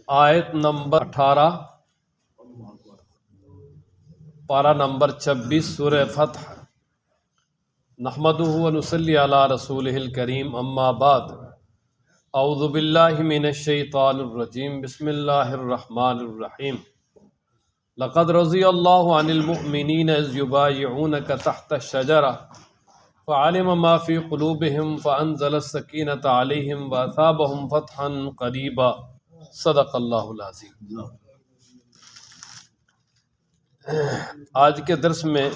آیت نمبر 18 پارہ نمبر 26 سورہ فتح۔ نحمدہ و نصلی علی رسولہ الکریم، اما بعد، اعوذ باللہ من الشیطان الرجیم، بسم اللہ الرحمن الرحیم۔ لقد رضی اللہ عن المؤمنین اذ یبایعونک تحت الشجرہ فعلم ما فی قلوبہم فانزل السکینۃ علیہم واثابہم فتحا قریبا۔ صدق اللہ العظیم۔ آج کے درس میں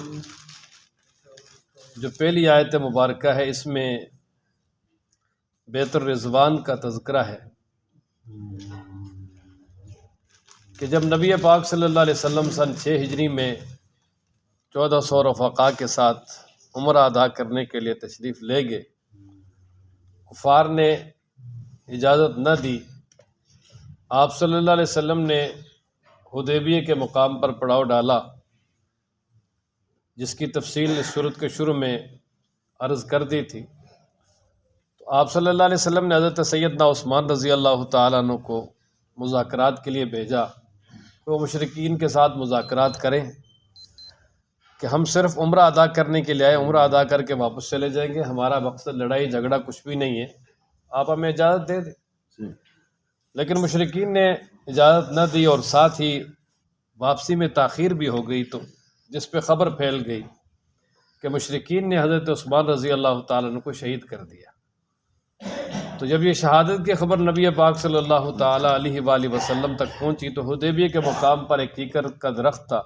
جو پہلی آیت مبارکہ ہے، اس میں بیت الرضوان کا تذکرہ ہے کہ جب نبی پاک صلی اللہ علیہ وسلم سن 6 ہجری میں 1400 رفقاء کے ساتھ عمرہ ادا کرنے کے لیے تشریف لے گئے، کفار نے اجازت نہ دی۔ آپ صلی اللہ علیہ وسلم نے حدیبیہ کے مقام پر پڑاؤ ڈالا، جس کی تفصیل اس صورت کے شروع میں عرض کر دی تھی۔ تو آپ صلی اللہ علیہ وسلم نے حضرت سیدنا عثمان رضی اللہ تعالیٰ عنہ کو مذاکرات کے لیے بھیجا کہ وہ مشرکین کے ساتھ مذاکرات کریں کہ ہم صرف عمرہ ادا کرنے کے لیے آئے، عمرہ ادا کر کے واپس چلے جائیں گے، ہمارا مقصد لڑائی جھگڑا کچھ بھی نہیں ہے، آپ ہمیں اجازت دے دیں۔ لیکن مشرکین نے اجازت نہ دی، اور ساتھ ہی واپسی میں تاخیر بھی ہو گئی، تو جس پہ خبر پھیل گئی کہ مشرکین نے حضرت عثمان رضی اللہ تعالیٰ عنہ کو شہید کر دیا۔ تو جب یہ شہادت کی خبر نبی پاک صلی اللہ تعالیٰ علیہ وآلہ وسلم تک پہنچی تو حدیبیہ کے مقام پر ایک کیکر کا درخت تھا،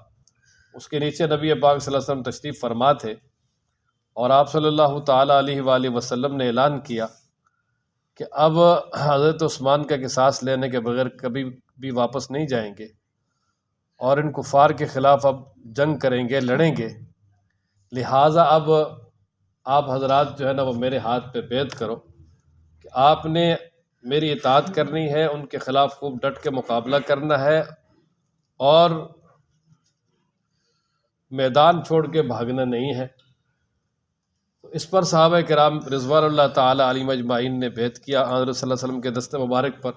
اس کے نیچے نبی پاک صلی اللہ علیہ وسلم تشریف فرما تھے، اور آپ صلی اللہ تعالیٰ علیہ وآلہ وسلم نے اعلان کیا کہ اب حضرت عثمان کا قصاص لینے کے بغیر کبھی بھی واپس نہیں جائیں گے، اور ان کفار کے خلاف اب جنگ کریں گے، لڑیں گے، لہٰذا اب آپ حضرات جو ہے نا وہ میرے ہاتھ پہ بیعت کرو کہ آپ نے میری اطاعت کرنی ہے، ان کے خلاف خوب ڈٹ کے مقابلہ کرنا ہے، اور میدان چھوڑ کے بھاگنا نہیں ہے۔ اس پر صحابہ کرام رضوان اللہ تعالیٰ علیہم اجمعین نے بیعت کیا حضرت صلی اللہ علیہ وسلم کے دست مبارک پر۔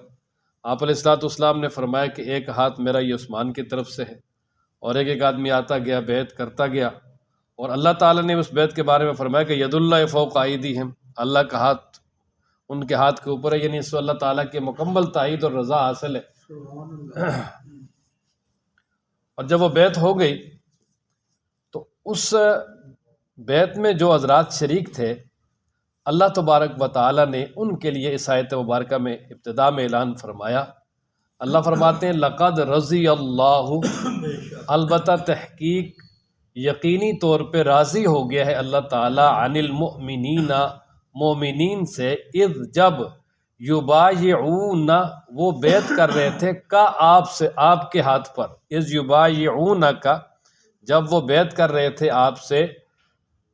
آپ علیہ الصلوۃ والسلام نے فرمایا کہ ایک ہاتھ میرا یہ عثمان کی طرف سے ہے، اور ایک آدمی آتا گیا بیعت کرتا گیا، اور اللہ تعالیٰ نے اس بیعت کے بارے میں فرمایا کہ ید اللہ فوق ایدیہم، اللہ کا ہاتھ ان کے ہاتھ کے اوپر ہے، یعنی اس کو اللہ تعالیٰ کی مکمل تائید اور رضا حاصل ہے۔ اور جب وہ بیعت ہو گئی تو اس بیعت میں جو حضرات شریک تھے، اللہ تبارک و تعالیٰ نے ان کے لیے اس آیت مبارکہ میں ابتدا میں اعلان فرمایا۔ اللہ فرماتے ہیں لقد رضی اللہ، البتہ تحقیق یقینی طور پہ راضی ہو گیا ہے اللہ تعالیٰ، عن المؤمنین، مومنین سے، اذ جب، یبایعون، وہ بیعت کر رہے تھے، کا آپ سے، آپ کے ہاتھ پر، اذ یبایعون کا، جب وہ بیعت کر رہے تھے آپ سے،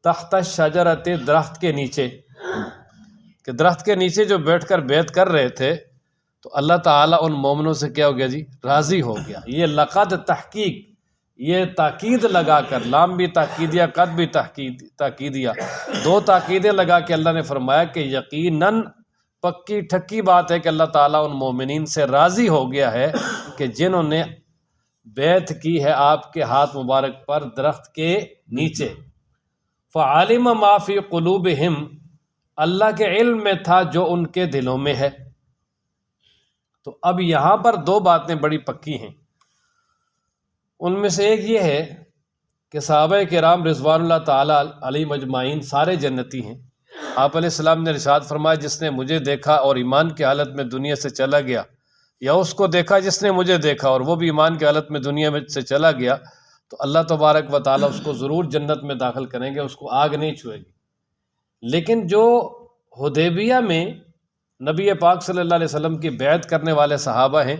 تحت الشجرۃ، درخت کے نیچے، کہ درخت کے نیچے جو بیٹھ کر بیعت کر رہے تھے، تو اللہ تعالیٰ ان مومنوں سے کیا ہو گیا جی؟ راضی ہو گیا۔ یہ لقد تحقیق، یہ تاکید لگا کر، لام بھی تاکیدیہ، قد بھی تاکیدیہ، دو تاکیدیں لگا کے اللہ نے فرمایا کہ یقیناً پکی ٹھکی بات ہے کہ اللہ تعالیٰ ان مومنین سے راضی ہو گیا ہے کہ جنہوں نے بیعت کی ہے آپ کے ہاتھ مبارک پر درخت کے نیچے۔ فعلم ما فی قلوبہم، اللہ کے علم میں تھا جو ان کے دلوں میں ہے۔ تو اب یہاں پر دو باتیں بڑی پکی ہیں، ان میں سے ایک یہ ہے کہ صحابہ کرام رضوان اللہ تعالیٰ علیہم اجمعین سارے جنتی ہیں۔ آپ علیہ السلام نے ارشاد فرمایا جس نے مجھے دیکھا اور ایمان کی حالت میں دنیا سے چلا گیا، یا اس کو دیکھا جس نے مجھے دیکھا اور وہ بھی ایمان کی حالت میں دنیا میں سے چلا گیا، تو اللہ تبارک و تعالیٰ اس کو ضرور جنت میں داخل کریں گے، اس کو آگ نہیں چھوئے گی۔ لیکن جو حدیبیہ میں نبی پاک صلی اللہ علیہ وسلم کی بیعت کرنے والے صحابہ ہیں،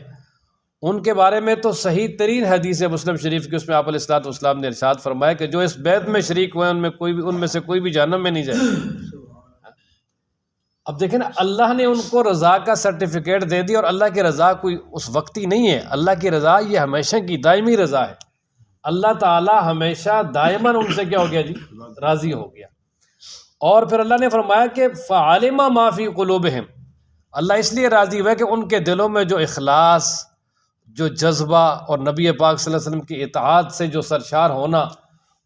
ان کے بارے میں تو صحیح ترین حدیث مسلم شریف کی، اس میں آپ علیہ الصلوۃ والسلام نے ارشاد فرمایا کہ جو اس بیعت میں شریک ہوئے ان میں سے کوئی بھی جہنم میں نہیں جائے۔ اب دیکھیں نا، اللہ نے ان کو رضا کا سرٹیفکیٹ دے دی، اور اللہ کی رضا کوئی اس وقتی نہیں ہے، اللہ کی رضا یہ ہمیشہ کی دائمی رضا ہے۔ اللہ تعالیٰ ہمیشہ دائماً ان سے کیا ہو گیا جی؟ راضی ہو گیا۔ اور پھر اللہ نے فرمایا کہ فعلم ما فی قلوبہم، اللہ اس لیے راضی ہوا کہ ان کے دلوں میں جو اخلاص جو جذبہ اور نبی پاک صلی اللہ علیہ وسلم کی اطاعت سے جو سرشار ہونا،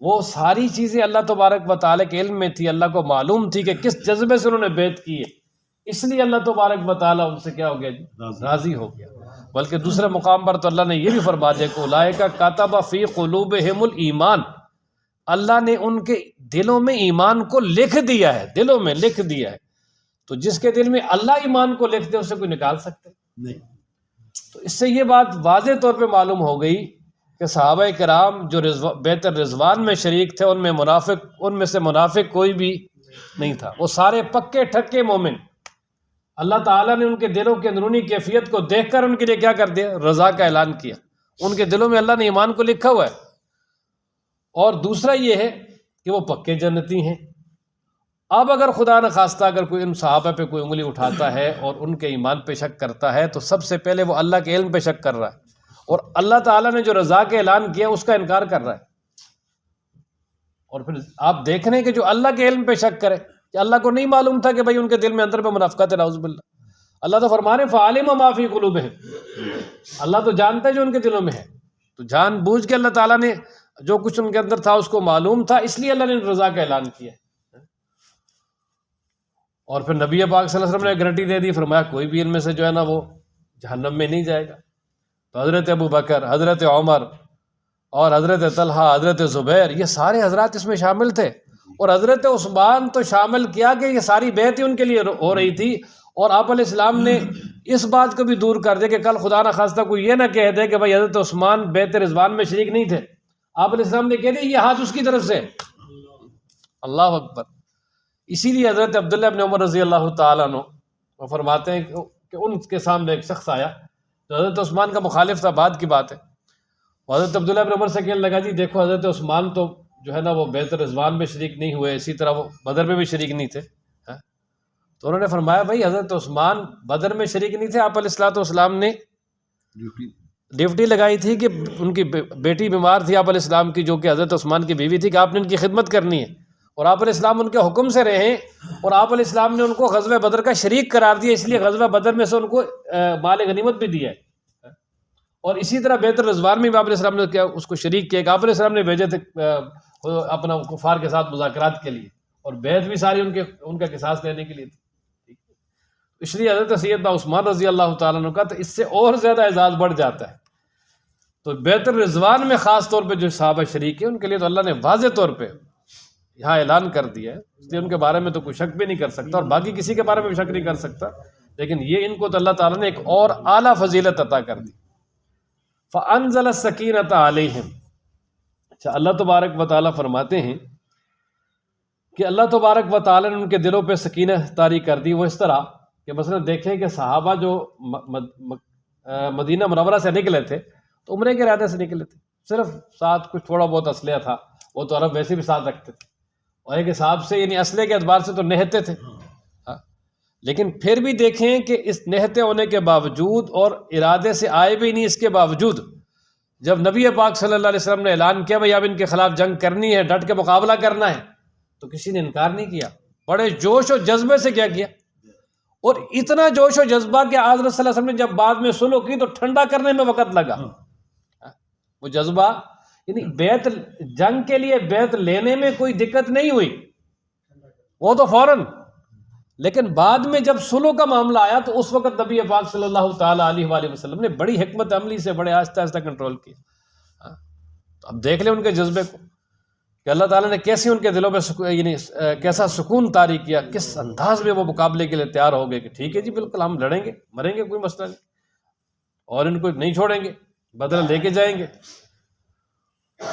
وہ ساری چیزیں اللہ تبارک و تعالیٰ کے علم میں تھی، اللہ کو معلوم تھی کہ کس جذبے سے انہوں نے بیعت کی ہے، اس لیے اللہ تبارک و تعالیٰ ان سے کیا ہو گیا جی؟ راضی ہو گیا۔ بلکہ دوسرے مقام پر تو اللہ نے یہ بھی فرما دیا کہ اولئک کتب فی قلوبہم الایمان، اللہ نے ان کے دلوں میں ایمان کو لکھ دیا ہے، دلوں میں لکھ دیا ہے۔ تو جس کے دل میں اللہ ایمان کو لکھ دے اسے کوئی نکال سکتے نہیں۔ تو اس سے یہ بات واضح طور پہ معلوم ہو گئی کہ صحابہ کرام جو بیعت الرضوان میں شریک تھے ان میں سے منافق کوئی بھی نہیں تھا، وہ سارے پکے ٹھکے مومن۔ اللہ تعالیٰ نے ان کے دلوں کی اندرونی کیفیت کو دیکھ کر ان کے لیے کیا کر دیا؟ رضا کا اعلان کیا۔ ان کے دلوں میں اللہ نے ایمان کو لکھا ہوا ہے۔ اور دوسرا یہ ہے کہ وہ پکے جنتی ہیں۔ اب اگر خدا نخواستہ اگر کوئی ان صحابہ پہ کوئی انگلی اٹھاتا ہے اور ان کے ایمان پہ شک کرتا ہے تو سب سے پہلے وہ اللہ کے علم پہ شک کر رہا ہے، اور اللہ تعالیٰ نے جو رضا کے اعلان کیا اس کا انکار کر رہا ہے۔ اور پھر آپ دیکھ رہے ہیں کہ جو اللہ کے علم پہ شک کرے، کہ اللہ کو نہیں معلوم تھا کہ بھائی ان کے دل میں اندر پہ منافقت ہے، نعوذ باللہ۔ اللہ تو فرما رہے ہیں فَعَلِمَ مَا فِي قُلُوبِهِمْ، اللہ تو جانتا ہے جو ان کے دلوں میں ہے۔ تو جان بوجھ کے اللہ تعالیٰ نے جو کچھ ان کے اندر تھا اس کو معلوم تھا، اس لیے اللہ نے رضا کا اعلان کیا۔ اور پھر نبی پاک صلی اللہ علیہ وسلم نے گارنٹی دے دی، فرمایا کوئی بھی ان میں سے جو ہے نا وہ جہنم میں نہیں جائے گا۔ تو حضرت ابو بکر، حضرت عمر اور حضرت طلحہ، حضرت زبیر، یہ سارے حضرات اس میں شامل تھے۔ اور حضرت عثمان تو شامل کیا کہ یہ ساری بیعت ہی ان کے لیے ہو رہی تھی، اور آپ علیہ السلام نے اس بات کو بھی دور کر دیا کہ کل خدا نہ خواستہ کوئی یہ نہ کہہ دے کہ بھائی حضرت عثمان بیعت رضوان میں شریک نہیں تھے۔ آپ علیہ السلام نے کہہ دیا یہ ہاتھ اس کی طرف سے۔ اللہ اکبر۔ اسی لیے حضرت عبداللہ ابن عمر رضی اللہ تعالیٰ عنہ وہ فرماتے ہیں کہ ان کے سامنے ایک شخص آیا جو حضرت عثمان کا مخالف تھا، بعد کی بات ہے۔ حضرت عبداللہ ابن عمر سے کہنے لگا جی دیکھو حضرت عثمان تو جو ہے نا وہ بیعت رضوان میں شریک نہیں ہوئے، اسی طرح وہ بدر میں بھی شریک نہیں تھے۔ تو انہوں نے فرمایا بھائی حضرت عثمان بدر میں شریک نہیں تھے، آپ علیہ الصلوۃ والسلام نے ڈیوٹی لگائی تھی کہ ان کی بیٹی بیمار تھی آپ علیہ السلام کی، جو کہ حضرت عثمان کی بیوی تھی، کہ آپ نے ان کی خدمت کرنی ہے، اور آپ علیہ السلام ان کے حکم سے رہے، اور آپ علیہ السلام نے ان کو غزوہ بدر کا شریک قرار دیا، اس لیے غزوہ بدر میں سے ان کو مال غنیمت بھی دیا ہے۔ اور اسی طرح بیعت الرضوان میں بھی آپ علیہ السلام نے کیا اس کو شریک کیا کہ آپ علیہ السلام نے بھیجے تھے اپنا کفار کے ساتھ مذاکرات کے لیے، اور بیعت بھی ساری ان کا قصاص لینے کے لیے تھی۔ اس لیے حضرت سیدنا عثمان رضی اللہ تعالیٰ عنہ کا تو اس سے اور زیادہ اعزاز بڑھ جاتا ہے۔ تو بیعت الرضوان میں خاص طور پہ جو صحابہ شریک ہیں ان کے لیے تو اللہ نے واضح طور پہ یہاں اعلان کر دیا ہے، اس لیے ان کے بارے میں تو کوئی شک بھی نہیں کر سکتا، اور باقی کسی کے بارے میں بھی شک نہیں کر سکتا، لیکن یہ ان کو تو اللہ تعالیٰ نے ایک اور اعلیٰ فضیلت عطا کر دی۔ فَأَنزَلَ السَّكِينَةَ عَلَيْهِمْ۔ اچھا، اللہ تبارک و تعالیٰ فرماتے ہیں کہ اللہ تبارک و تعالیٰ نے ان کے دلوں پہ سکینہ طاری کر دی۔ وہ اس طرح کہ مثلا دیکھیں کہ صحابہ جو مدینہ منورہ سے نکلے تھے تو عمرے کے ارادے سے نکلے تھے، صرف ساتھ کچھ تھوڑا بہت اسلحہ تھا، وہ تو عرب ویسے بھی ساتھ رکھتے تھے، اور ایک حساب سے یعنی اسلحے کے اعتبار سے تو نہتے تھے، لیکن پھر بھی دیکھیں کہ اس نہتے ہونے کے باوجود اور ارادے سے آئے بھی نہیں، اس کے باوجود جب نبی پاک صلی اللہ علیہ وسلم نے اعلان کیا بھائی اب ان کے خلاف جنگ کرنی ہے، ڈٹ کے مقابلہ کرنا ہے، تو کسی نے انکار نہیں کیا، بڑے جوش و جذبے سے کیا اور اتنا جوش و جذبہ کہ حضرت صلی اللہ علیہ وسلم نے جب بعد میں صلح کی تو ٹھنڈا کرنے میں وقت لگا۔ وہ جذبہ یعنی بیعت جنگ کے لیے بیعت لینے میں کوئی دقت نہیں ہوئی، وہ تو فوراً، لیکن بعد میں جب صلح کا معاملہ آیا تو اس وقت نبی پاک صلی اللہ تعالیٰ علیہ وآلہ وسلم نے بڑی حکمت عملی سے بڑے آہستہ آہستہ کنٹرول کیا۔ تو اب دیکھ لیں ان کے جذبے کو کہ اللہ تعالیٰ نے کیسے ان کے دلوں میں یعنی کیسا سکون طاری کیا، کس انداز میں وہ مقابلے کے لیے تیار ہو گئے کہ ٹھیک ہے جی بالکل ہم لڑیں گے مریں گے، کوئی مسئلہ نہیں، اور ان کو نہیں چھوڑیں گے، بدلہ لے کے جائیں گے۔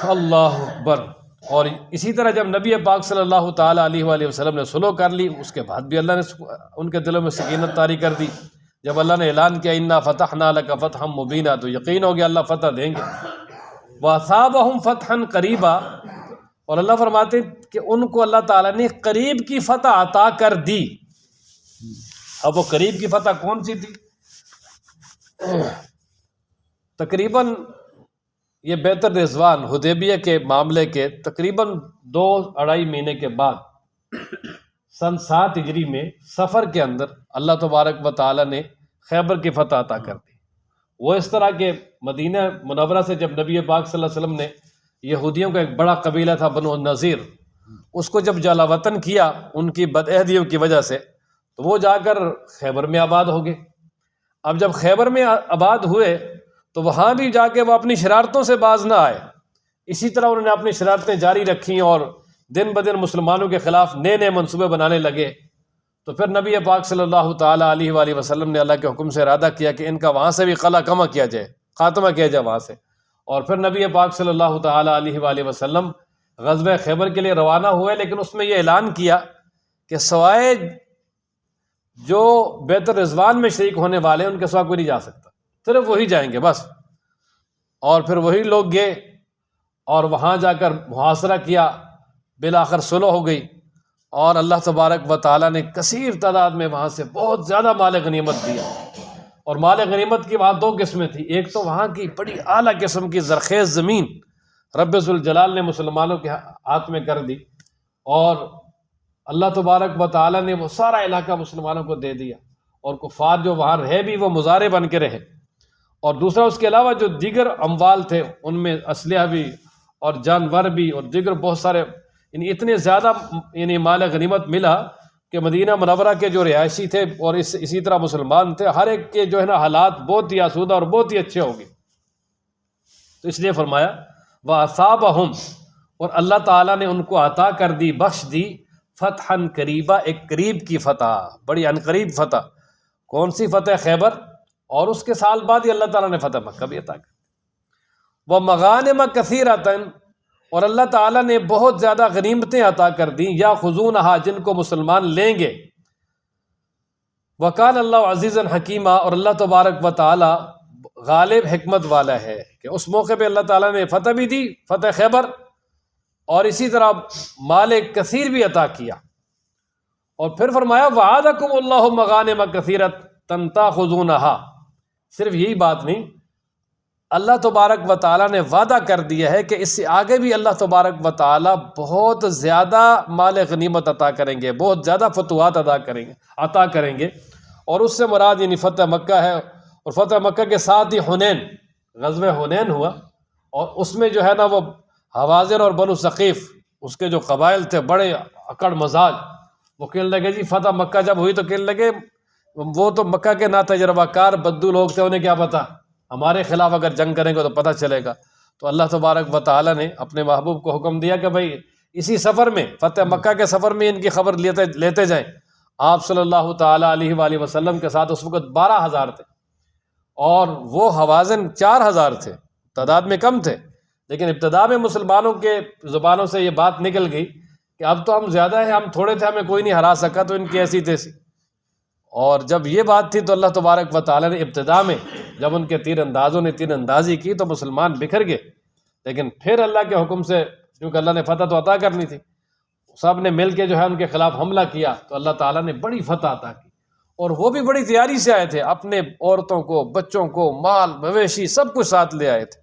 اللہ اکبر۔ اور اسی طرح جب نبی پاک صلی اللہ تعالیٰ علیہ وآلہ وسلم نے صلح کر لی، اس کے بعد بھی اللہ نے ان کے دلوں میں سکینت طاری کر دی۔ جب اللہ نے اعلان کیا انا فتحنا لک فتحا مبینا، تو یقین ہو گیا اللہ فتح دیں گے۔ وَأَصَابَهُمْ فَتْحًا قَرِيبًا، اور اللہ فرماتے کہ ان کو اللہ تعالیٰ نے قریب کی فتح عطا کر دی۔ اب وہ قریب کی فتح کون سی تھی؟ تقریباً یہ بیعت الرضوان حدیبیہ کے معاملے کے تقریباً 2-2.5 مہینے کے بعد سن 7 ہجری میں سفر کے اندر اللہ تبارک و تعالیٰ نے خیبر کی فتح عطا کر دی، وہ اس طرح کہ مدینہ منورہ سے جب نبی پاک صلی اللہ علیہ وسلم نے یہودیوں کا ایک بڑا قبیلہ تھا بنو النضیر، اس کو جب جلا وطن کیا ان کی بدعہدیوں کی وجہ سے، تو وہ جا کر خیبر میں آباد ہو گئے۔ اب جب خیبر میں آباد ہوئے تو وہاں بھی جا کے وہ اپنی شرارتوں سے باز نہ آئے، اسی طرح انہوں نے اپنی شرارتیں جاری رکھیں اور دن بدن مسلمانوں کے خلاف نئے نئے منصوبے بنانے لگے۔ تو پھر نبی پاک صلی اللہ تعالیٰ علیہ وآلہ وسلم نے اللہ کے حکم سے ارادہ کیا کہ ان کا وہاں سے بھی قلع کما کیا جائے، خاتمہ کیا جائے وہاں سے۔ اور پھر نبی پاک صلی اللہ تعالیٰ علیہ وآلہ وسلم غزوہ خیبر کے لیے روانہ ہوئے، لیکن اس میں یہ اعلان کیا کہ سوائے جو بیت الرضوان میں شریک ہونے والے ہیں ان کے سوا کوئی نہیں جا سکتا، صرف وہی جائیں گے بس۔ اور پھر وہی لوگ گئے اور وہاں جا کر محاصرہ کیا، بالآخر صلح ہو گئی، اور اللہ تبارک و تعالیٰ نے کثیر تعداد میں وہاں سے بہت زیادہ مال غنیمت دیا۔ اور مال غنیمت کی وہاں دو قسمیں تھیں، ایک تو وہاں کی بڑی اعلیٰ قسم کی زرخیز زمین رب ذوالجلال نے مسلمانوں کے ہاتھ میں کر دی، اور اللہ تبارک و تعالیٰ نے وہ سارا علاقہ مسلمانوں کو دے دیا، اور کفار جو وہاں رہے بھی وہ مزارع بن کے رہے۔ اور دوسرا اس کے علاوہ جو دیگر اموال تھے ان میں اسلحہ بھی اور جانور بھی اور دیگر بہت سارے، یعنی اتنے زیادہ یعنی مال غنیمت ملا کہ مدینہ منورہ کے جو رہائشی تھے اور اسی طرح مسلمان تھے، ہر ایک کے جو ہے نا حالات بہت ہی آسودہ اور بہت ہی اچھے ہو گئے۔ تو اس لیے فرمایا وَأَصَابَهُمْ، اور اللہ تعالیٰ نے ان کو عطا کر دی، بخش دی، فتحاً قریبا، ایک قریب کی فتح، بڑی عنقریب فتح۔ کون سی فتح؟ خیبر، اور اس کے سال بعد ہی اللہ تعالیٰ نے فتح مکہ بھی عطا کر دی۔ وَمَغَانِمَ كَثِيرَةً، اور اللہ تعالیٰ نے بہت زیادہ غنیمتیں عطا کر دیں، یا خذونہا، جن کو مسلمان لیں گے۔ وَكَانَ اللَّهُ عَزِيزًا حَكِيمًا، اور اللہ تبارک و تعالیٰ غالب حکمت والا ہے کہ اس موقع پہ اللہ تعالیٰ نے فتح بھی دی، فتح خیبر، اور اسی طرح مال کثیر بھی عطا کیا۔ اور پھر فرمایا وَعَدَكُمُ اللَّهُ مَغَانِمَ كَثِيرَةً تَأْخُذُونَهَا، صرف یہی بات نہیں، اللہ تبارک و تعالیٰ نے وعدہ کر دیا ہے کہ اس سے آگے بھی اللہ تبارک و تعالیٰ بہت زیادہ مال غنیمت عطا کریں گے، بہت زیادہ فتوحات عطا کریں گے۔ اور اس سے مراد یعنی فتح مکہ ہے، اور فتح مکہ کے ساتھ ہی حنین، غزوہ حنین ہوا، اور اس میں جو ہے نا وہ حوازن اور بنو ثقیف، اس کے جو قبائل تھے بڑے اکڑ مزاج، وہ کہنے لگے جی فتح مکہ جب ہوئی تو کہنے لگے وہ تو مکہ کے ناتجربہ کار بدو لوگ تھے، انہیں کیا پتہ، ہمارے خلاف اگر جنگ کریں گے تو پتہ چلے گا۔ تو اللہ تبارک و تعالیٰ نے اپنے محبوب کو حکم دیا کہ بھائی اسی سفر میں، فتح مکہ کے سفر میں ان کی خبر لیتے جائیں۔ آپ صلی اللہ تعالیٰ علیہ وآلہ وسلم کے ساتھ اس وقت 12,000 تھے، اور وہ حوازن 4,000 تھے، تعداد میں کم تھے، لیکن ابتدا میں مسلمانوں کے زبانوں سے یہ بات نکل گئی کہ اب تو ہم زیادہ ہیں، ہم تھوڑے تھے، ہمیں کوئی نہیں ہرا سکا، تو ان کی ایسی تیسی۔ اور جب یہ بات تھی تو اللہ تبارک و تعالیٰ نے ابتدا میں جب ان کے تیر اندازوں نے تیر اندازی کی تو مسلمان بکھر گئے، لیکن پھر اللہ کے حکم سے، کیونکہ اللہ نے فتح تو عطا کرنی تھی، سب نے مل کے جو ہے ان کے خلاف حملہ کیا، تو اللہ تعالیٰ نے بڑی فتح عطا کی۔ اور وہ بھی بڑی تیاری سے آئے تھے، اپنے عورتوں کو، بچوں کو، مال مویشی سب کچھ ساتھ لے آئے تھے،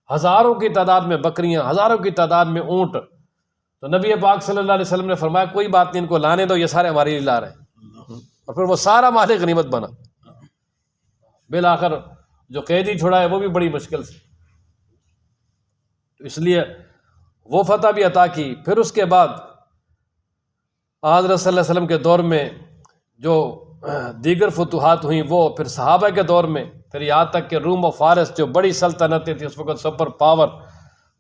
ہزاروں کی تعداد میں بکریاں، ہزاروں کی تعداد میں اونٹ۔ تو نبی پاک صلی اللہ علیہ وسلم نے فرمایا کوئی بات نہیں، ان کو لانے دو، یہ سارے ہمارے لیے لا رہے ہیں۔ اور پھر وہ سارا مال غنیمت بنا۔ بالآخر جو قیدی چھڑائے وہ بھی بڑی مشکل سے، تو اس لیے وہ فتح بھی عطا کی۔ پھر اس کے بعد حضرت صلی اللہ علیہ وسلم کے دور میں جو دیگر فتوحات ہوئیں، وہ پھر صحابہ کے دور میں، پھر یہاں تک کہ روم و فارس جو بڑی سلطنتیں تھیں اس وقت، سپر پاور،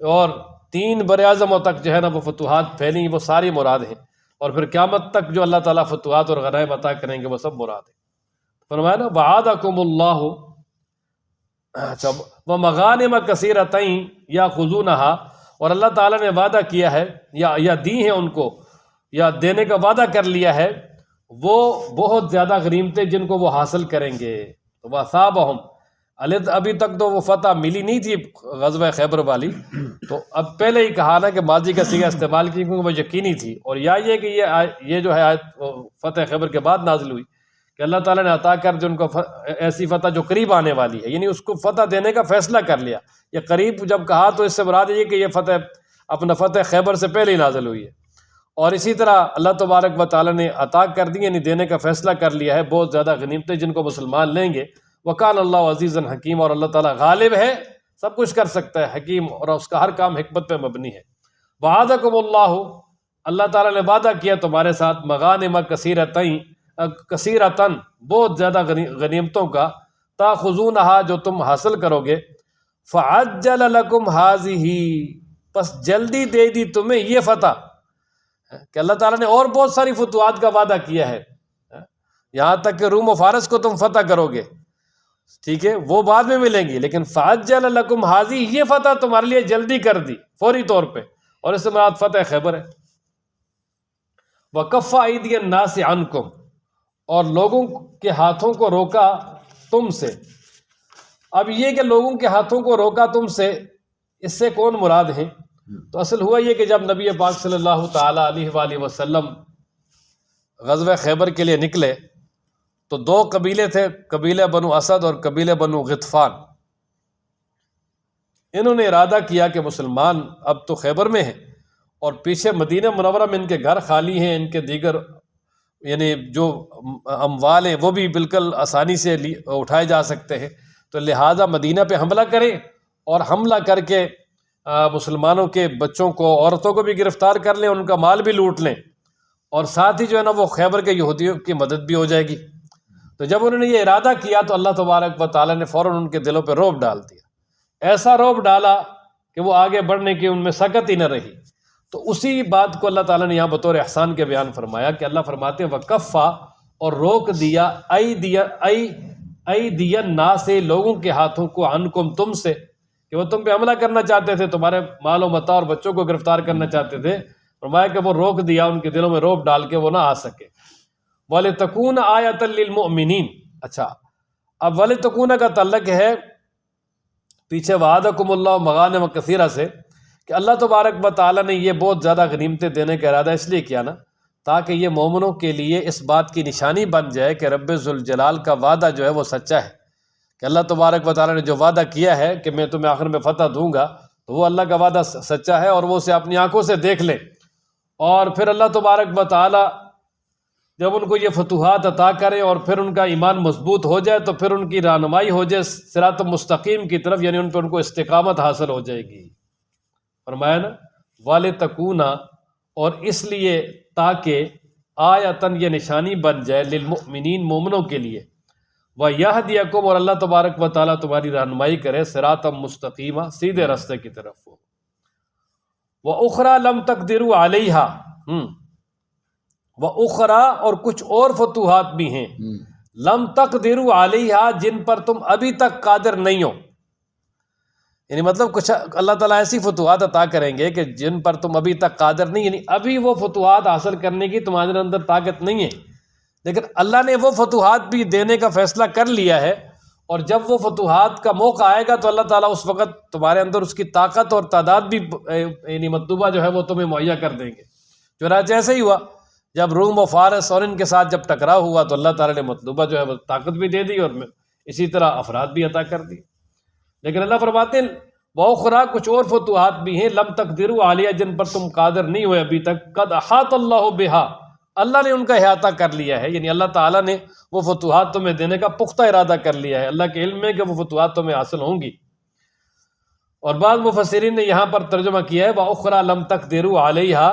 اور 3 براعظموں تک جو ہے نا وہ فتوحات پھیلیں، وہ ساری مراد ہیں۔ اور پھر قیامت تک جو اللہ تعالیٰ فتوحات اور غنائم عطا کریں گے وہ سب مراد ہیں۔ فرمایا نا وعدکم اللہ، اچھا، ومغانم کثیرۃ یاخذونہا، اور اللہ تعالیٰ نے وعدہ کیا ہے یا دی ہیں ان کو، یا دینے کا وعدہ کر لیا ہے، وہ بہت زیادہ غنیمتیں جن کو وہ حاصل کریں گے۔ تو وَأَصَابَهُمْ، ابھی تک تو وہ فتح ملی نہیں تھی غزوہ خیبر والی، تو اب پہلے ہی کہا نا کہ ماضی کا صیغہ استعمال کی کیونکہ وہ یقینی تھی، اور یا یہ کہ یہ جو ہے آیت فتح خیبر کے بعد نازل ہوئی کہ اللہ تعالیٰ نے عطا کر جو ان کو ایسی فتح جو قریب آنے والی ہے، یعنی اس کو فتح دینے کا فیصلہ کر لیا۔ یہ قریب جب کہا تو اس سے مراد یہ کہ یہ فتح اپنا فتح خیبر سے پہلے ہی نازل ہوئی ہے۔ اور اسی طرح اللہ تبارک و تعالیٰ نے عطا کر دی، یعنی دینے کا فیصلہ کر لیا ہے بہت زیادہ غنیمتیں جن کو مسلمان لیں گے۔ وکان اللہ عزیزا حکیم، اور اللہ تعالیٰ غالب ہے، سب کچھ کر سکتا ہے، حکیم، اور اس کا ہر کام حکمت پہ مبنی ہے۔ وعدکم اللہ، اللہ تعالیٰ نے وعدہ کیا تمہارے ساتھ، مغانم کثیرتن، بہت زیادہ غنیمتوں کا، تاخذونہا، جو تم حاصل کرو گے، فعجل لکم ہذہ، پس جلدی دے دی تمہیں یہ فتح، کہ اللہ تعالیٰ نے اور بہت ساری فتوحات کا وعدہ کیا ہے، یہاں تک کہ روم و فارس کو تم فتح کرو گے، ٹھیک ہے، وہ بعد میں ملیں گی، لیکن فعجل لکم ہذہ، یہ فتح تمہارے لیے جلدی کر دی فوری طور پہ، اور اس سے مراد فتح خیبر ہے۔ وَكَفَّ أَيْدِيَ النَّاسِ عَنْكُمْ، اور لوگوں کے ہاتھوں کو روکا تم سے۔ اب یہ کہ لوگوں کے ہاتھوں کو روکا تم سے، اس سے کون مراد ہے؟ تو اصل ہوا یہ کہ جب نبی پاک صلی اللہ تعالیٰ علیہ وآلہ وسلم غزوہ خیبر کے لیے نکلے تو دو قبیلے تھے، قبیلہ بنو اسد اور قبیلہ بنو غطفان۔ انہوں نے ارادہ کیا کہ مسلمان اب تو خیبر میں ہیں، اور پیچھے مدینہ منورہ میں ان کے گھر خالی ہیں، ان کے دیگر یعنی جو اموال ہیں وہ بھی بالکل آسانی سے اٹھائے جا سکتے ہیں، تو لہٰذا مدینہ پہ حملہ کریں، اور حملہ کر کے مسلمانوں کے بچوں کو، عورتوں کو بھی گرفتار کر لیں، ان کا مال بھی لوٹ لیں، اور ساتھ ہی جو ہے نا وہ خیبر کے یہودیوں کی مدد بھی ہو جائے گی۔ تو جب انہوں نے یہ ارادہ کیا تو اللہ تبارک و تعالیٰ نے فوراً ان کے دلوں پہ رعب ڈال دیا، ایسا رعب ڈالا کہ وہ آگے بڑھنے کی ان میں سکت ہی نہ رہی۔ تو اسی بات کو اللہ تعالیٰ نے یہاں بطور احسان کے بیان فرمایا کہ اللہ فرماتے ہیں وَكَفَّ، اور روک دیا، أَيْدِيَ النَّاسِ، لوگوں کے ہاتھوں کو، عَنْكُمْ، تم سے، کہ وہ تم پہ حملہ کرنا چاہتے تھے، تمہارے مال و متاع اور بچوں کو گرفتار کرنا چاہتے تھے، فرمایا کہ وہ روک دیا، ان کے دلوں میں رعب ڈال کے وہ نہ آ سکے۔ وَلِتَكُونَ آیَةً لِّلْمُؤْمِنِينَ، اچھا اب وَلِتَكُونَ کا تعلق ہے پیچھے وعدکم اللہ مغانم کثیرہ سے، کہ اللہ تبارک و تعالیٰ نے یہ بہت زیادہ غنیمتیں دینے کا ارادہ اس لیے کیا نا، تاکہ یہ مومنوں کے لیے اس بات کی نشانی بن جائے کہ رب ذوالجلال کا وعدہ جو ہے وہ سچا ہے، کہ اللہ تبارک و تعالیٰ نے جو وعدہ کیا ہے کہ میں تمہیں آخر میں فتح دوں گا، تو وہ اللہ کا وعدہ سچا ہے، اور وہ اسے اپنی آنکھوں سے دیکھ لیں، اور پھر اللہ تبارک و تعالیٰ جب ان کو یہ فتوحات عطا کرے اور پھر ان کا ایمان مضبوط ہو جائے تو پھر ان کی رہنمائی ہو جائے صراط مستقیم کی طرف، یعنی ان کو استقامت حاصل ہو جائے گی۔ فرمایا نا وَلِتَكُونَ، اور اس لیے تاکہ آیتاً، یہ نشانی بن جائے، للمؤمنین، مومنوں کے لیے، وَيَهْدِيَكُمْ، اور اللہ تبارک و تعالیٰ تمہاری رہنمائی کرے، صراطا مستقیما، سیدھے راستے کی طرف ہو۔ وَأُخْرَى لَمْ تَقْدِرُوا عَلَيْهَا، وَأُخْرَى، اور کچھ اور فتوحات بھی ہیں، لَمْ تَقْدِرُوا عَلَيْهَا، جن پر تم ابھی تک قادر نہیں ہو، یعنی مطلب کچھ اللہ تعالیٰ ایسی فتوحات عطا کریں گے کہ جن پر تم ابھی تک قادر نہیں، یعنی ابھی وہ فتوحات حاصل کرنے کی تمہارے اندر طاقت نہیں ہے، لیکن اللہ نے وہ فتوحات بھی دینے کا فیصلہ کر لیا ہے، اور جب وہ فتوحات کا موقع آئے گا تو اللہ تعالیٰ اس وقت تمہارے اندر اس کی طاقت اور تعداد بھی یعنی مطلوبہ جو ہے وہ تمہیں مہیا کر دیں گے۔ چنانچہ ایسے ہی ہوا، جب روم و فارس اور ان کے ساتھ جب ٹکراؤ ہوا تو اللہ تعالیٰ نے مطلوبہ جو ہے وہ طاقت بھی دے دی، اور اسی طرح افراد بھی عطا کر دی۔ لیکن اللہ فرماتے ہیں وَأُخْرَى، کچھ اور فتوحات بھی ہیں، لم تقدروا علیہ، جن پر تم قادر نہیں ہوئے ابھی تک، قد احاط اللہ بہا، اللہ نے ان کا احاطہ کر لیا ہے، یعنی اللہ تعالیٰ نے وہ فتوحات تمہیں دینے کا پختہ ارادہ کر لیا ہے، اللہ کے علم میں کہ وہ فتوحات تمہیں حاصل ہوں گی۔ اور بعض مفسرین نے یہاں پر ترجمہ کیا ہے وَأُخْرَى لم تقدروا علیہا،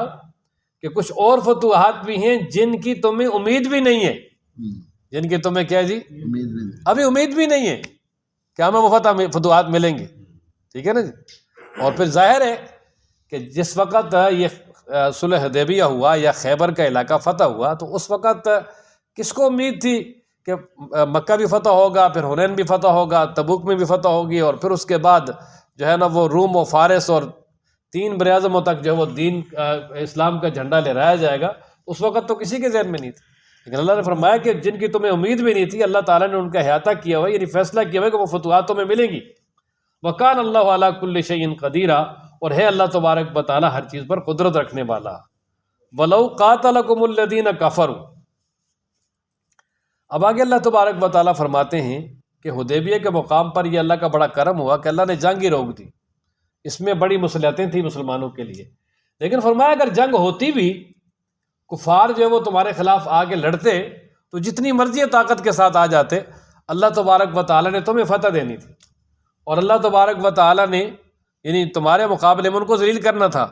کہ کچھ اور فتوحات بھی ہیں جن کی تمہیں امید بھی نہیں ہے، جن کی تمہیں کیا جی ابھی امید بھی نہیں ہے کہ ہمیں وہ فتوحات ملیں گے، ٹھیک ہے نا جی۔ اور پھر ظاہر ہے کہ جس وقت یہ صلح حدیبیہ ہوا یا خیبر کا علاقہ فتح ہوا تو اس وقت کس کو امید تھی کہ مکہ بھی فتح ہوگا، پھر حنین بھی فتح ہوگا، تبوک میں بھی فتح ہوگی، اور پھر اس کے بعد جو ہے نا وہ روم و فارس اور 3 براعظموں تک جو ہے وہ دین اسلام کا جھنڈا لہرایا جائے گا۔ اس وقت تو کسی کے ذہن میں نہیں تھی، لیکن اللہ نے فرمایا کہ جن کی تمہیں امید بھی نہیں تھی اللہ تعالیٰ نے ان کا احاطہ کیا ہوا، یعنی فیصلہ کیا ہوا کہ وہ فتوحات تمہیں ملیں گی۔ وَكَانَ اللَّهُ عَلَىٰ كُلِّ شَيْءٍ قَدِيرًا، اور ہے اللہ تبارک و تعالیٰ ہر چیز پر قدرت رکھنے والا۔ وَلَوْ قَاتَلَكُمُ الَّذِينَ كَفَرُوا، اب آگے اللہ تبارک و تعالیٰ فرماتے ہیں کہ حدیبیہ کے مقام پر یہ اللہ کا بڑا کرم ہوا کہ اللہ نے جنگ ہی روک دی، اس میں بڑی مصلحتیں تھیں مسلمانوں کے لیے، لیکن فرمایا اگر جنگ ہوتی بھی، کفار جو ہے وہ تمہارے خلاف آگے لڑتے تو جتنی مرضی طاقت کے ساتھ آ جاتے، اللہ تبارک و تعالیٰ نے تمہیں فتح دینی تھی، اور اللہ تبارک و تعالیٰ نے یعنی تمہارے مقابلے میں ان کو ذلیل کرنا تھا،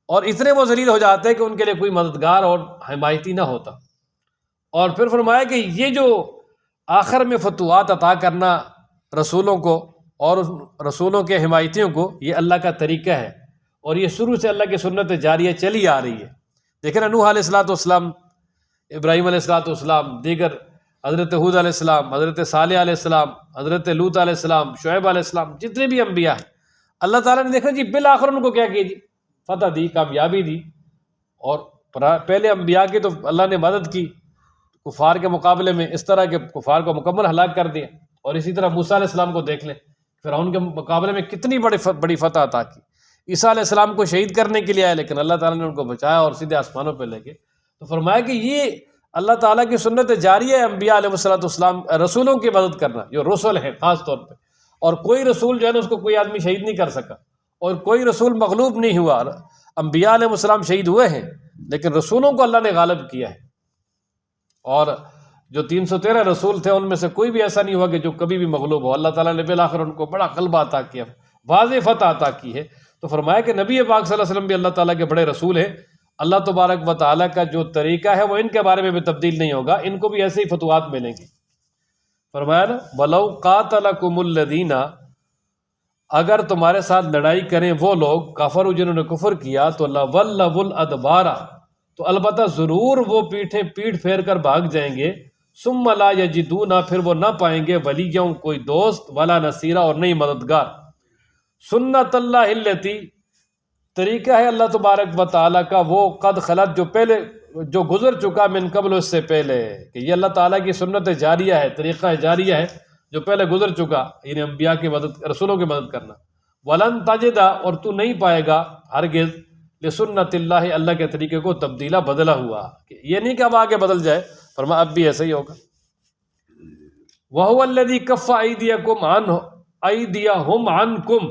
اور اتنے وہ ذلیل ہو جاتے کہ ان کے لیے کوئی مددگار اور حمایتی نہ ہوتا۔ اور پھر فرمایا کہ یہ جو آخر میں فتوحات عطا کرنا رسولوں کو اور رسولوں کے حمایتیوں کو، یہ اللہ کا طریقہ ہے، اور یہ شروع سے اللہ کی سنت جاریہ چلی آ رہی ہے۔ دیکھیں نا، نوح علیہ السلام، ابراہیم علیہ السلام، دیگر حضرت ہود علیہ السلام، حضرت صالح علیہ السلام، حضرت لوط علیہ السلام، شعیب علیہ السلام، جتنے بھی انبیاء ہیں، اللہ تعالیٰ نے دیکھا جی بالآخر ان کو کیا کیا جی، فتح دی، کامیابی دی۔ اور پہلے انبیاء کی تو اللہ نے مدد کی کفار کے مقابلے میں، اس طرح کے کفار کو مکمل ہلاک کر دیا۔ اور اسی طرح موسیٰ علیہ السلام کو دیکھ لیں، فرعون کے مقابلے میں کتنی بڑی فتح عطا کی۔ عیسیٰ علیہ السلام کو شہید کرنے کے لیے آئے، لیکن اللہ تعالیٰ نے ان کو بچایا اور سیدھے آسمانوں پہ لے گئے۔ تو فرمایا کہ یہ اللہ تعالیٰ کی سنت جاریہ ہے، انبیاء علیہ السلام رسولوں کی مدد کرنا، جو رسول ہیں خاص طور پہ۔ اور کوئی رسول جو ہے نا، اس کو کوئی آدمی شہید نہیں کر سکا، اور کوئی رسول مغلوب نہیں ہوا۔ انبیاء علیہ السلام شہید ہوئے ہیں، لیکن رسولوں کو اللہ نے غالب کیا ہے۔ اور جو 313 رسول تھے، ان میں سے کوئی بھی ایسا نہیں ہوا کہ جو کبھی بھی مغلوب ہو۔ اللہ تعالیٰ نے بالآخر ان کو بڑا غلبہ عطا کیا، واضح فتح عطا کی ہے۔ تو فرمایا کہ نبی پاک صلی اللہ علیہ وسلم بھی اللہ تعالیٰ کے بڑے رسول ہیں۔ اللہ تبارک و تعالیٰ کا جو طریقہ ہے وہ ان کے بارے میں بھی تبدیل نہیں ہوگا، ان کو بھی ایسے ہی فتوحات ملیں گی۔ فرمایا نا، وَلَوْ قَاتَلَكُمُ الَّذِينَ، اگر تمہارے ساتھ لڑائی کریں وہ لوگ کفروا جنہوں نے کفر کیا، تو لَوَلَّوُا الْأَدْبَارَ، تو البتہ ضرور وہ پیٹ پھیر کر بھاگ جائیں گے۔ ثُمَّ لَا يَجِدُونَ، پھر وہ نہ پائیں گے ولیًّا کوئی دوست، ولا نصیرا، اور نہیں مددگار۔ سنت اللہ التی، طریقہ ہے اللہ تبارک و تعالیٰ کا، وہ قد خلت، جو گزر چکا، من قبل، اس سے پہلے، کہ یہ اللہ تعالیٰ کی سنت جاریہ ہے، طریقہ جاریہ ہے جو پہلے گزر چکا، یعنی انبیاء کی مدد، رسولوں کی مدد کرنا۔ ولن تجد، اور تو نہیں پائے گا ہرگز، لسنت اللہ، اللہ کے طریقے کو تبدیلہ، بدلا ہوا، کہ یہ نہیں کہ اب آگے بدل جائے، فرمایا اب بھی ایسا ہی ہوگا۔ وَهُوَ الَّذِي كَفَّ أَيْدِيَهُمْ عَنْكُمْ،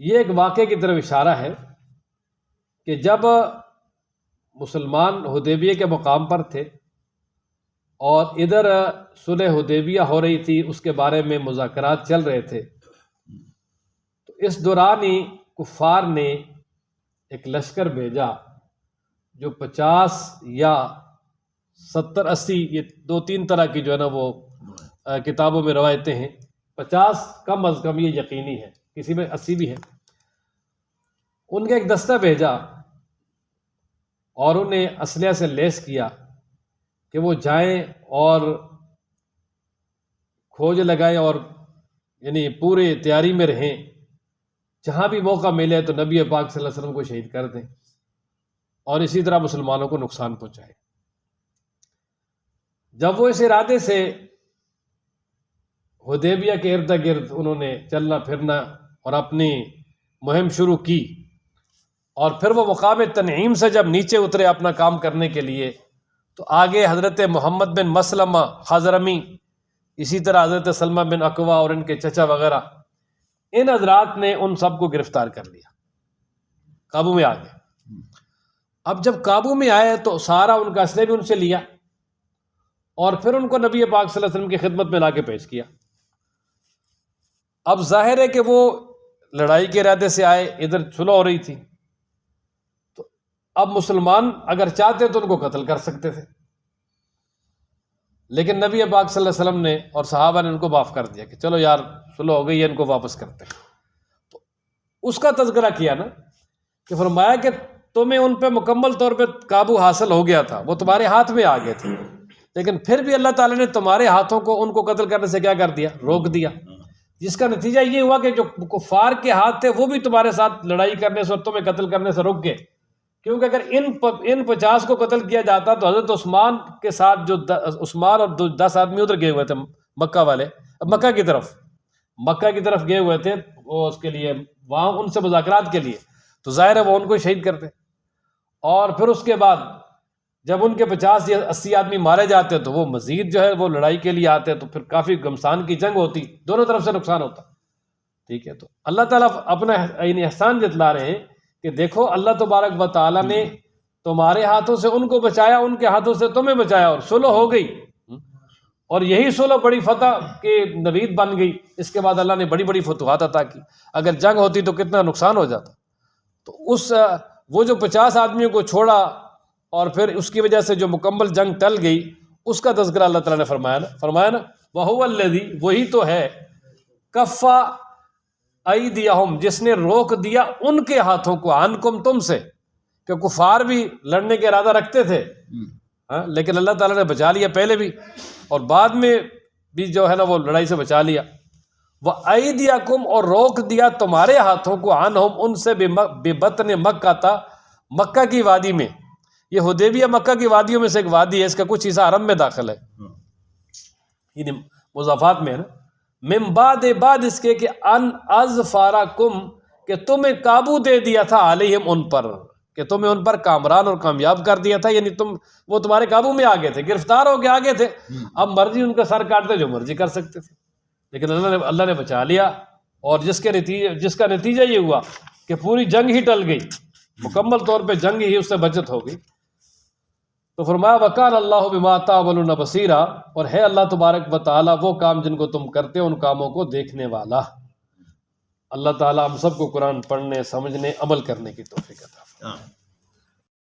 یہ ایک واقعے کی طرف اشارہ ہے کہ جب مسلمان حدیبیہ کے مقام پر تھے اور ادھر صلح حدیبیہ ہو رہی تھی، اس کے بارے میں مذاکرات چل رہے تھے، تو اس دوران ہی کفار نے ایک لشکر بھیجا جو 50 یا 70 80، یہ 2-3 طرح کی جو ہے نا وہ کتابوں میں روایتیں ہیں، 50 کم از کم یہ یقینی ہے، کسی میں 80 بھی ہے۔ ان کا ایک دستہ بھیجا اور انہیں اسلحہ سے لیس کیا کہ وہ جائیں اور کھوج لگائیں، اور یعنی پورے تیاری میں رہیں، جہاں بھی موقع ملے تو نبی پاک صلی اللہ علیہ وسلم کو شہید کر دیں، اور اسی طرح مسلمانوں کو نقصان پہنچائے۔ جب وہ اس ارادے سے حدیبیہ کے ارد گرد انہوں نے چلنا پھرنا اور اپنی مہم شروع کی، اور پھر وہ مقام تنعیم سے جب نیچے اترے اپنا کام کرنے کے لیے، تو آگے حضرت محمد بن مسلمہ حضرمی، اسی طرح حضرت سلمہ بن اکوا اور ان کے چچا وغیرہ، ان حضرات نے ان سب کو گرفتار کر لیا، قابو میں آ گئے۔ اب جب قابو میں آئے تو سارا ان کا اسلحہ بھی ان سے لیا، اور پھر ان کو نبی پاک صلی اللہ علیہ وسلم کی خدمت میں لا کے پیش کیا۔ اب ظاہر ہے کہ وہ لڑائی کے ارادے سے آئے، ادھر صلح ہو رہی تھی، تو اب مسلمان اگر چاہتے تو ان کو قتل کر سکتے تھے، لیکن نبی پاک صلی اللہ علیہ وسلم نے اور صحابہ نے ان کو معاف کر دیا کہ چلو یار صلح ہو گئی ہے، ان کو واپس کرتے ہیں۔ تو اس کا تذکرہ کیا نا، کہ فرمایا کہ تمہیں ان پہ مکمل طور پہ قابو حاصل ہو گیا تھا، وہ تمہارے ہاتھ میں آ گئے تھے، لیکن پھر بھی اللہ تعالیٰ نے تمہارے ہاتھوں کو ان کو قتل کرنے سے کیا کر دیا، روک دیا، جس کا نتیجہ یہ ہوا کہ جو کفار کے ہاتھ تھے وہ بھی تمہارے ساتھ لڑائی کرنے سے اور تمہیں قتل کرنے سے رک گئے۔ کیونکہ اگر ان 50 کو قتل کیا جاتا تو حضرت عثمان کے ساتھ جو عثمان اور 10 آدمی ادھر گئے ہوئے تھے، مکہ والے، مکہ کی طرف گئے ہوئے تھے وہ اس کے لیے، وہاں ان سے مذاکرات کے لیے، تو ظاہر ہے وہ ان کو شہید کرتے، اور پھر اس کے بعد جب ان کے 50 یا 80 آدمی مارے جاتے تو وہ مزید جو ہے وہ لڑائی کے لیے آتے، تو پھر کافی گھمسان کی جنگ ہوتی، دونوں طرف سے نقصان ہوتا۔ ٹھیک ہے، تو اللہ تعالیٰ اپنا احسان جتلا رہے ہیں کہ دیکھو اللہ تبارک و تعالیٰ نے تمہارے ہاتھوں سے ان کو بچایا، ان کے ہاتھوں سے تمہیں بچایا، اور صلح ہو گئی، اور یہی صلح بڑی فتح کے نوید بن گئی۔ اس کے بعد اللہ نے بڑی بڑی فتوحات عطا کی۔ اگر جنگ ہوتی تو کتنا نقصان ہو جاتا۔ تو وہ جو 50 آدمیوں کو چھوڑا اور پھر اس کی وجہ سے جو مکمل جنگ ٹل گئی، اس کا تذکرہ اللہ تعالیٰ نے فرمایا نا وَهُوَ الَّذِي، وہی تو ہے، کفا ایدیہم، جس نے روک دیا ان کے ہاتھوں کو، عنکم، تم سے، کہ کفار بھی لڑنے کے ارادہ رکھتے تھے، لیکن اللہ تعالیٰ نے بچا لیا پہلے بھی، اور بعد میں بھی جو ہے نا وہ لڑائی سے بچا لیا۔ وَأَيْدِيَكُمْ، اور روک دیا تمہارے ہاتھوں کو، عنہم، ان سے، بِبَطْنِ مکہ تھا، مکہ کی وادی میں۔ یہ حدیبیہ مکہ کی وادیوں میں سے ایک وادی ہے، اس کا کچھ حصہ حرم میں داخل ہے، یعنی مضافات میں ہے نا۔ من بعد اس کے کہ ان اظفارکم، کہ تمہیں قابو دے دیا تھا، علیہم، ان پر، کہ تمہیں ان پر کامران اور کامیاب کر دیا تھا، یعنی وہ تمہارے قابو میں آگے تھے، گرفتار ہو کے آگے تھے، اب مرضی ان کا سر کاٹتے جو مرضی کر سکتے تھے، لیکن اللہ نے بچا لیا، اور جس کا نتیجہ یہ ہوا کہ پوری جنگ ہی ٹل گئی، مکمل طور پہ جنگ ہی اس سے بچت ہو گئی۔ تو فرمایا وَكَانَ اللَّهُ بِمَا تَعْمَلُونَ بَصِيرًا، اور ہے اللہ تبارک و تعالیٰ وہ کام جن کو تم کرتے ہو ان کاموں کو دیکھنے والا۔ اللہ تعالیٰ ہم سب کو قرآن پڑھنے، سمجھنے، عمل کرنے کی توفیق عطا فرمائے۔